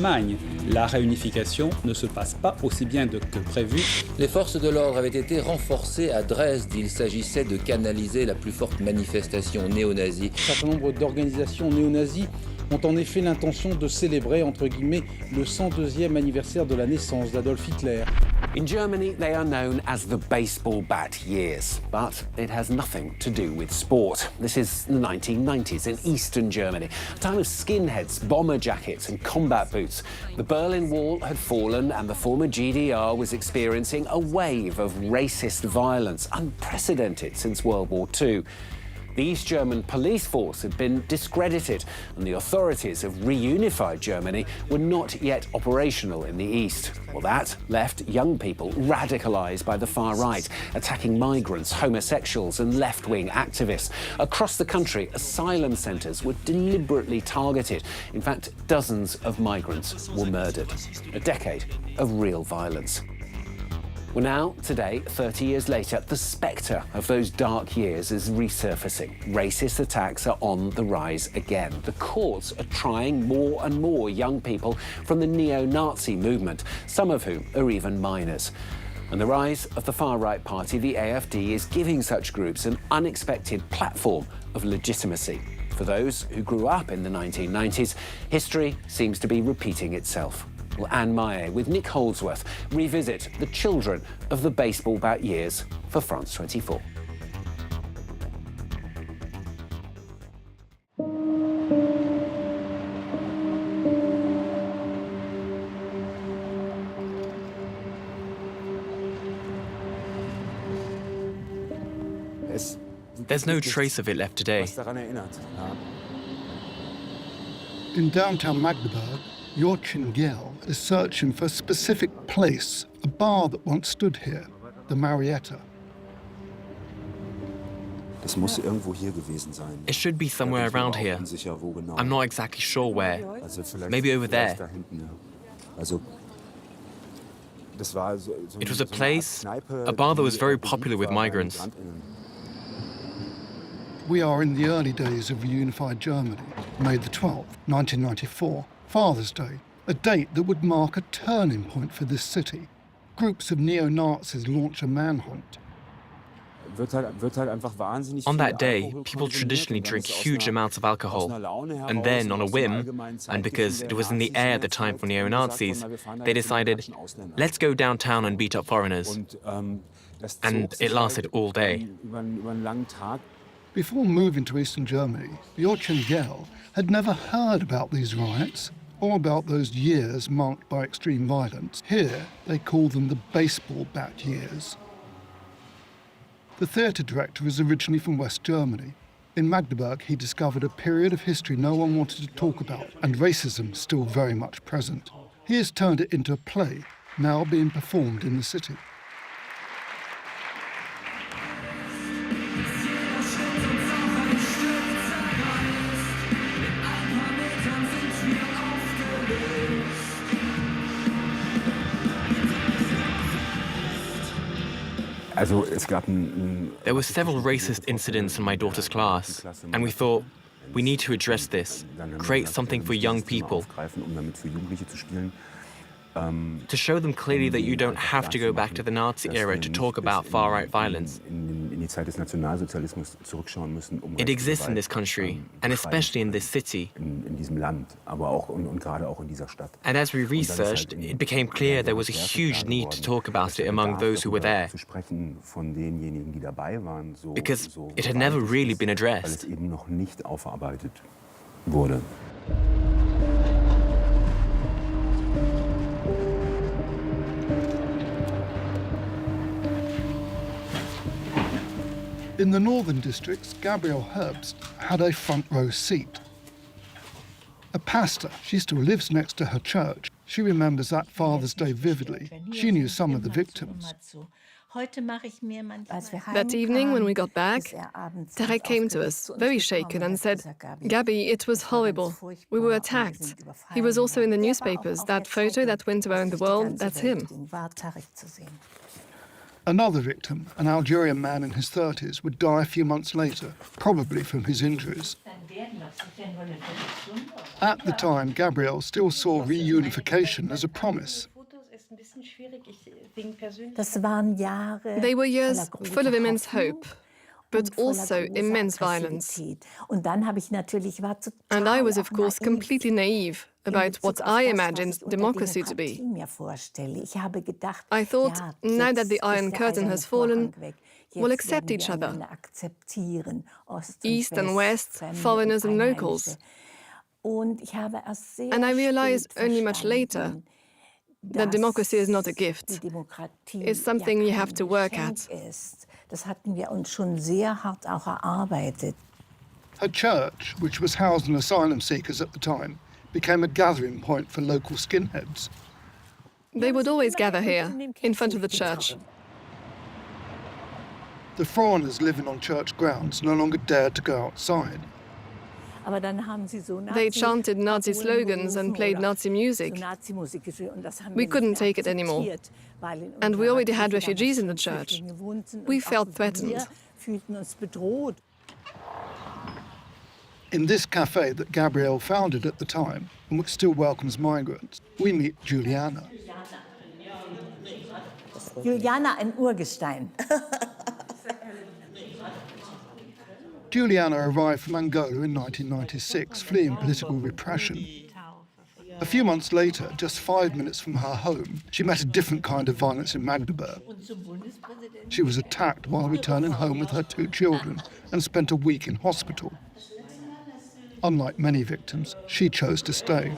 Allemagne. La réunification ne se passe pas aussi bien que prévu. Les forces de l'ordre avaient été renforcées à Dresde. Il s'agissait de canaliser la plus forte manifestation néo-nazie. Un certain nombre d'organisations néo-nazies ont en effet l'intention de célébrer, entre guillemets, le 102e anniversaire de la naissance d'Adolf Hitler. In Germany, they are known as the baseball bat years, but it has nothing to do with sport. This is the 1990s in Eastern Germany, a time of skinheads, bomber jackets and combat boots. The Berlin Wall had fallen and the former GDR was experiencing a wave of racist violence, unprecedented since World War II. The East German police force had been discredited, and the authorities of reunified Germany were not yet operational in the East. Well, that left young people radicalized by the far right, attacking migrants, homosexuals, and left-wing activists. Across the country, asylum centres were deliberately targeted. In fact, dozens of migrants were murdered. A decade of real violence. Well, now, today, 30 years later, the spectre of those dark years is resurfacing. Racist attacks are on the rise again. The courts are trying more and more young people from the neo-Nazi movement, some of whom are even minors. And the rise of the far-right party, the AfD, is giving such groups an unexpected platform of legitimacy. For those who grew up in the 1990s, history seems to be repeating itself. Well, Anne Maillet with Nick Holdsworth revisit the children of the baseball bat years for France 24. There's no trace of it left today. In downtown Magdeburg, Joachim Gell is searching for a specific place, a bar that once stood here, the Marietta. It should be somewhere around here. I'm not exactly sure where. Maybe over there. It was a place, a bar that was very popular with migrants. We are in the early days of reunified Germany, May the 12th, 1994, Father's Day, a date that would mark a turning point for this city. Groups of neo-Nazis launch a manhunt. On that day, people traditionally drink huge amounts of alcohol. And then, on a whim, and because it was in the air at the time for neo-Nazis, they decided, let's go downtown and beat up foreigners. And it lasted all day. Before moving to Eastern Germany, Joachim Gell had never heard about these riots or about those years marked by extreme violence. Here, they call them the baseball bat years. The theatre director is originally from West Germany. In Magdeburg, he discovered a period of history no one wanted to talk about, and racism still very much present. He has turned it into a play, now being performed in the city. There were several racist incidents in my daughter's class, and we thought, we need to address this, create something for young people, to show them clearly that you don't have to go back to the Nazi era to talk about far-right violence. It exists in this country, and especially in this city. And as we researched, it became clear there was a huge need to talk about it among those who were there, because it had never really been addressed. In the northern districts, Gabrielle Herbst had a front row seat. A pastor, she still lives next to her church. She remembers that Father's Day vividly. She knew some of the victims. That evening, when we got back, Tarek came to us, very shaken, and said, "Gabi, it was horrible. We were attacked. He was also in the newspapers. That photo that went around the world, that's him." Another victim, an Algerian man in his 30s, would die a few months later, probably from his injuries. At the time, Gabriel still saw reunification as a promise. They were years full of immense hope, but also immense violence. And I was, of course, completely naive about what I imagined democracy to be. I thought, now that the Iron Curtain has fallen, we'll accept each other. East and West, foreigners and locals. And I realized only much later that democracy is not a gift. It's something you have to work at. Her church, which was housing asylum seekers at the time, became a gathering point for local skinheads. They would always gather here, in front of the church. The foreigners living on church grounds no longer dared to go outside. They chanted Nazi slogans and played Nazi music. We couldn't take it anymore. And we already had refugees in the church. We felt threatened. In this cafe that Gabriel founded at the time, and which still welcomes migrants, we meet Juliana. Juliana, ein Urgestein. Juliana arrived from Angola in 1996, fleeing political repression. A few months later, just 5 minutes from her home, she met a different kind of violence in Magdeburg. She was attacked while returning home with her 2 children and spent a week in hospital. Unlike many victims, she chose to stay.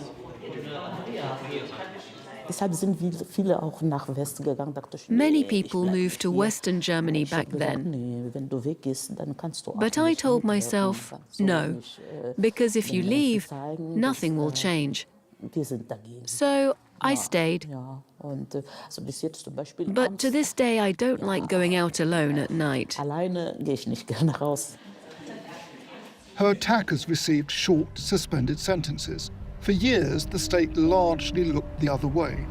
Many people moved to Western Germany back then. But I told myself, no, because if you leave, nothing will change. So I stayed. But to this day, I don't like going out alone at night. Her attackers received short, suspended sentences. For years, the state largely looked the other way.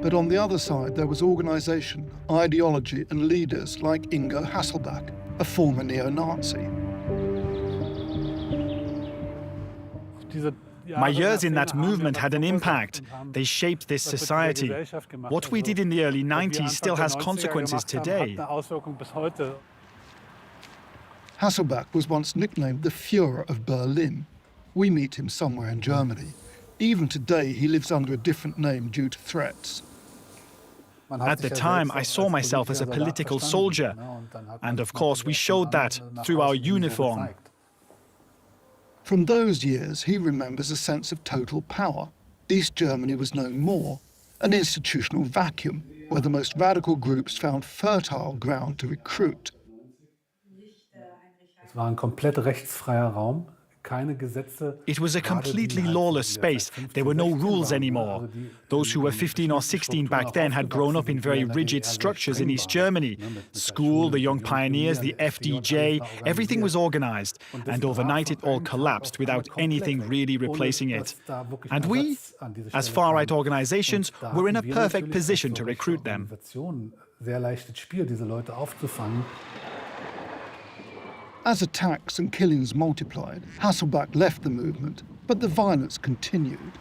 But on the other side, there was organisation, ideology, and leaders like Ingo Hasselbach, a former neo-Nazi. My years in that movement had an impact. They shaped this society. What we did in the early 90s still has consequences today. Hasselbach was once nicknamed the Führer of Berlin. We meet him somewhere in Germany. Even today, he lives under a different name due to threats. At the time, I saw myself as a political soldier. And of course, we showed that through our uniform. From those years, he remembers a sense of total power. East Germany was no more, an institutional vacuum where the most radical groups found fertile ground to recruit. It was a completely lawless space. There were no rules anymore. Those who were 15 or 16 back then had grown up in very rigid structures in East Germany. School, the Young Pioneers, the FDJ, everything was organized. And overnight it all collapsed without anything really replacing it. And we, as far-right organizations, were in a perfect position to recruit them. As attacks and killings multiplied, Hasselbach left the movement, but the violence continued.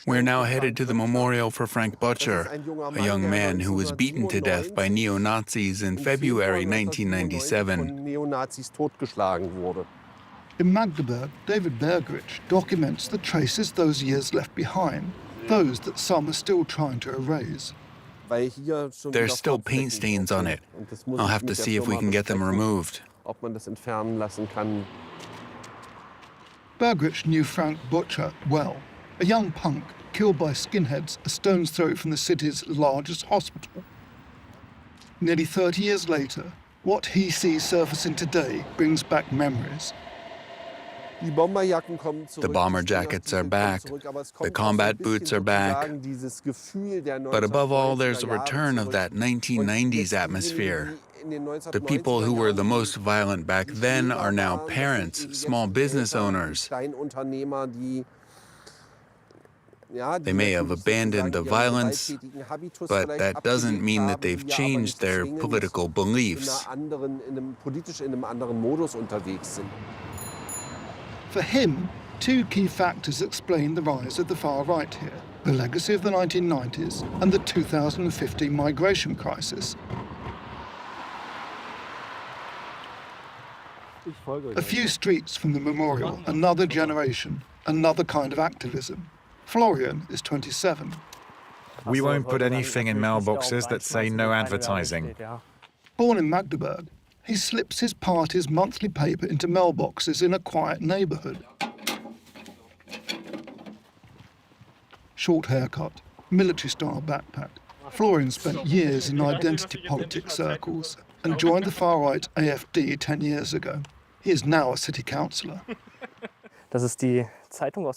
We're now headed to the memorial for Frank Butcher, a young man who was beaten to death by neo-Nazis in February 1997. In Magdeburg, David Bergerich documents the traces those years left behind, those that some are still trying to erase. There's still paint stains on it. I'll have to see if we can get them removed. Bergerich knew Frank Butcher well, a young punk killed by skinheads a stone's throw from the city's largest hospital. Nearly 30 years later, what he sees surfacing today brings back memories. The bomber jackets are back, the combat boots are back, but above all there's a return of that 1990s atmosphere. The people who were the most violent back then are now parents, small business owners. They may have abandoned the violence, but that doesn't mean that they've changed their political beliefs. For him, two key factors explain the rise of the far right here: the legacy of the 1990s and the 2015 migration crisis. A few streets from the memorial, another generation, another kind of activism. Florian is 27. We won't put anything in mailboxes that say no advertising. Born in Magdeburg, he slips his party's monthly paper into mailboxes in a quiet neighborhood. Short haircut, military-style backpack. Florian spent years in identity politics circles and joined the far-right AfD 10 years ago. He is now a city councillor.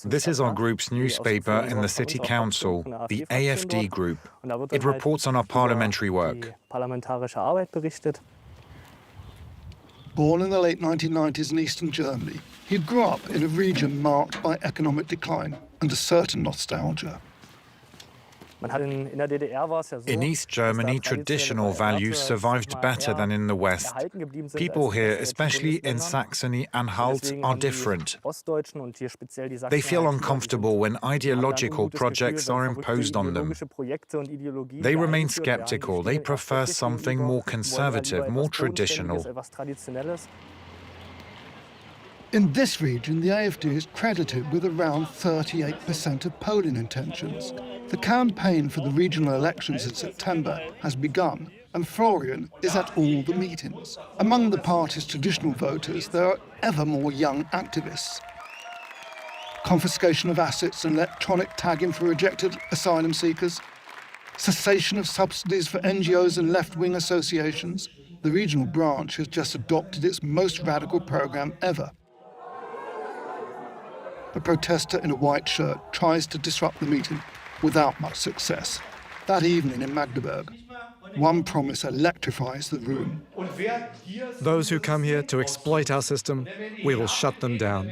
This is our group's newspaper in the city council, the AfD group. It reports on our parliamentary work. Born in the late 1990s in eastern Germany, he grew up in a region marked by economic decline and a certain nostalgia. In East Germany, traditional values survived better than in the West. People here, especially in Saxony-Anhalt, are different. They feel uncomfortable when ideological projects are imposed on them. They remain skeptical. They prefer something more conservative, more traditional. In this region, the AfD is credited with around 38% of polling intentions. The campaign for the regional elections in September has begun, and Florian is at all the meetings. Among the party's traditional voters, there are ever more young activists. Confiscation of assets and electronic tagging for rejected asylum seekers, cessation of subsidies for NGOs and left-wing associations. The regional branch has just adopted its most radical program ever. A protester in a white shirt tries to disrupt the meeting without much success. That evening in Magdeburg, one promise electrifies the room. Those who come here to exploit our system, we will shut them down.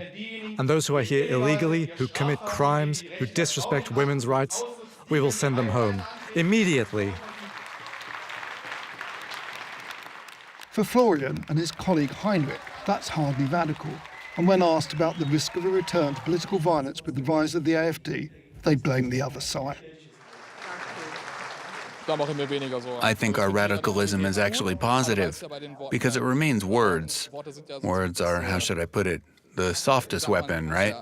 And those who are here illegally, who commit crimes, who disrespect women's rights, we will send them home immediately. For Florian and his colleague Heinrich, that's hardly radical. And when asked about the risk of a return to political violence with the rise of the AfD, they blame the other side. I think our radicalism is actually positive, because it remains words. Words are, how should I put it, the softest weapon, right?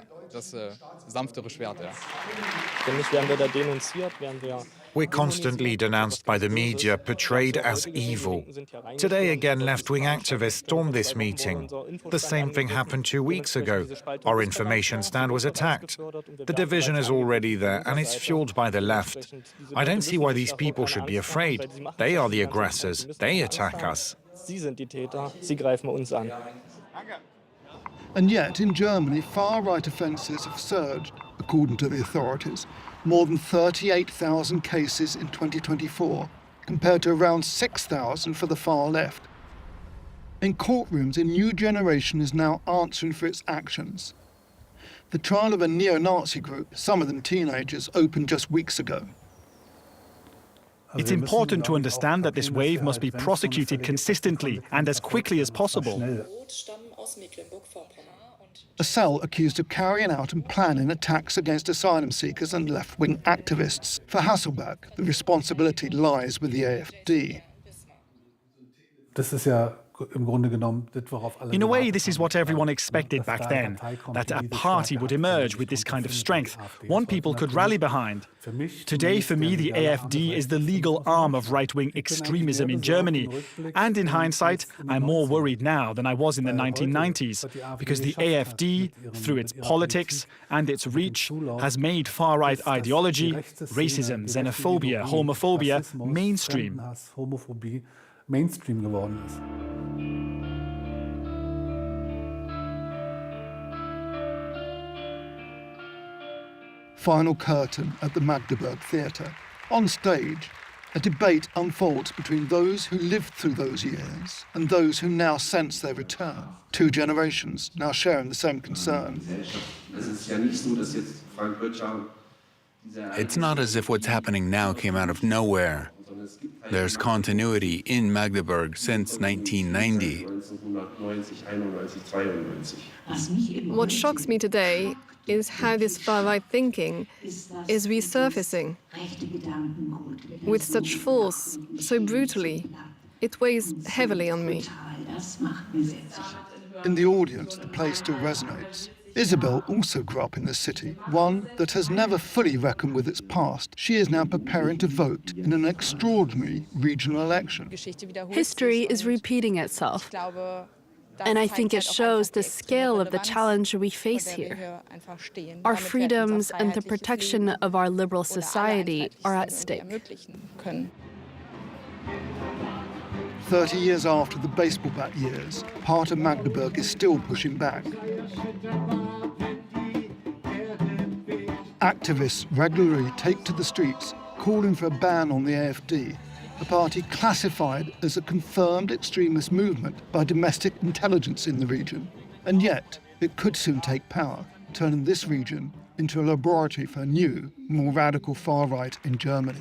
We're constantly denounced by the media, portrayed as evil. Today again, left-wing activists stormed this meeting. The same thing happened 2 weeks ago. Our information stand was attacked. The division is already there, and it's fueled by the left. I don't see why these people should be afraid. They are the aggressors. They attack us. And yet, in Germany, far-right offences have surged, according to the authorities. More than 38,000 cases in 2024, compared to around 6,000 for the far left. In courtrooms, a new generation is now answering for its actions. The trial of a neo-Nazi group, some of them teenagers, opened just weeks ago. It's important to understand that this wave must be prosecuted consistently and as quickly as possible. A cell accused of carrying out and planning attacks against asylum seekers and left-wing activists. For Hasselberg, the responsibility lies with the AfD. In a way, this is what everyone expected back then, that a party would emerge with this kind of strength, one people could rally behind. Today, for me, the AfD is the legal arm of right-wing extremism in Germany. And in hindsight, I'm more worried now than I was in the 1990s, because the AfD, through its politics and its reach, has made far-right ideology, racism, xenophobia, homophobia, mainstream. Geworden ist. Final curtain at the Magdeburg Theatre. On stage, a debate unfolds between those who lived through those years and those who now sense their return. Two generations now sharing the same concern. It's not as if what's happening now came out of nowhere. There's continuity in Magdeburg since 1990. What shocks me today is how this far-right thinking is resurfacing with such force, so brutally. It weighs heavily on me. In the audience, the play still resonates. Isabel also grew up in this city, one that has never fully reckoned with its past. She is now preparing to vote in an extraordinary regional election. History is repeating itself, and I think it shows the scale of the challenge we face here. Our freedoms and the protection of our liberal society are at stake. 30 years after the baseball bat years, part of Magdeburg is still pushing back. Activists regularly take to the streets, calling for a ban on the AfD, a party classified as a confirmed extremist movement by domestic intelligence in the region. And yet, it could soon take power, turning this region into a laboratory for a new, more radical far-right in Germany.